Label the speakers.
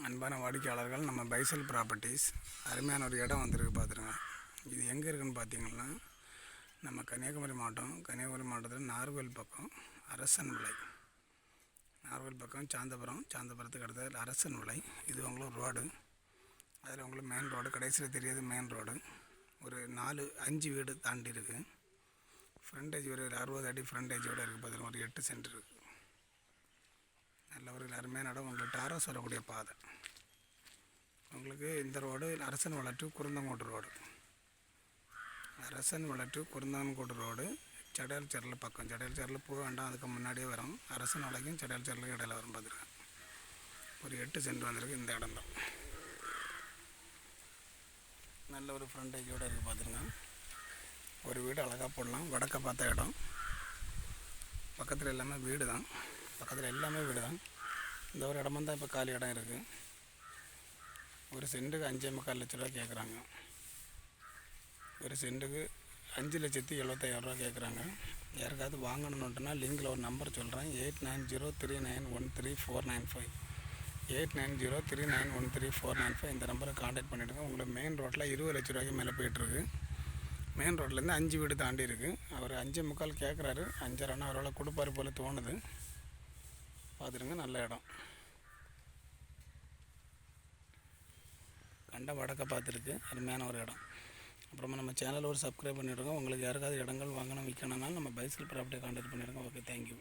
Speaker 1: அன்பான வாடிக்கையாளர்கள், நம்ம பைசல் ப்ராப்பர்ட்டிஸ் அருமையான ஒரு இடம் வந்திருக்கு பார்த்துருங்க. இது எங்கே இருக்குதுன்னு பார்த்தீங்கன்னா, நம்ம கன்னியாகுமரி மாவட்டத்தில் நாகர்கோவில் பக்கம் அரசன் விளை, நாகர்கோவில் பக்கம் சாந்தபுரத்துக்கு அடுத்தது அரசன் விளை. இது உங்களுக்கு ரோடு, அதில் உங்களுக்கு மெயின் ரோடு கடைசியில் தெரியாது. மெயின் ரோடு ஒரு 4-5 வீடு தாண்டி இருக்குது. ஃப்ரண்டேஜ் ஒரு 60 அடி ஃப்ரண்டேஜோடு இருக்குது பார்த்துருங்க. ஒரு 8 சென்ட் இருக்குது. நல்ல ஒரு அருமையான இடம். உங்களுக்கு டாரஸ் வரக்கூடிய பாதை. உங்களுக்கு இந்த ரோடு அரசன் விளை டு குருந்தங்கோட்டு ரோடு, அரசன் விளை டு குருந்தங்கோட்டு ரோடு. சடையல் செரல் பக்கம், சடையல் செரல் போக வேண்டாம், அதுக்கு முன்னாடியே வரும். அரசன் விளைக்கும் சடையல் செரலுக்கும் இடையில வரும் பார்த்துருக்கேன். ஒரு 8 சென்ட் வந்திருக்கு இந்த இடம் தான். நல்ல ஒரு ஃப்ரண்டேஜோடு இருக்குது பார்த்துருங்க. ஒரு வீடு அழகாக போடலாம். வடக்க பார்த்த இடம். பக்கத்தில் எல்லாமே வீடு தான். இந்த ஒரு இடமா தான் இப்போ காலி இடம் இருக்குது. ஒரு சென்ட்டுக்கு 5,4 லட்ச ரூபா கேட்குறாங்க. ஒரு சென்ட்டுக்கு 5,75,000 கேட்குறாங்க. யாருக்காவது வாங்கணுன்னுட்டுனா லிங்கில் ஒரு நம்பர் சொல்கிறேன். 8903913495 8903913495. இந்த நம்பரை கான்டாக்ட் பண்ணிவிடுங்க. உங்களுக்கு மெயின் ரோட்டில் 20 லட்ச ரூபாய்க்கு மேலே போய்ட்டுருக்கு. மெயின் ரோட்லேருந்து 5 வீடு தாண்டி இருக்குது. அவர் 5,4 கேட்குறாரு. 5,500 அவரால் கொடுப்பாரு போல் தோணுது. பார்த்துருங்க, நல்ல இடம். கண்டம் வடக்க பார்த்துருக்கு. அருமையான ஒரு இடம். அப்புறமா நம்ம சேனல் ஒரு சப்ஸ்கிரைப் பண்ணிவிடுங்க. உங்களுக்கு யாருக்காவது இடங்கள் வாங்கணும் விற்கணும்னா நம்ம பைசல் ப்ராப்பர்ட்டியை கான்டாக்ட் பண்ணிவிடுங்க. Okay, thank you.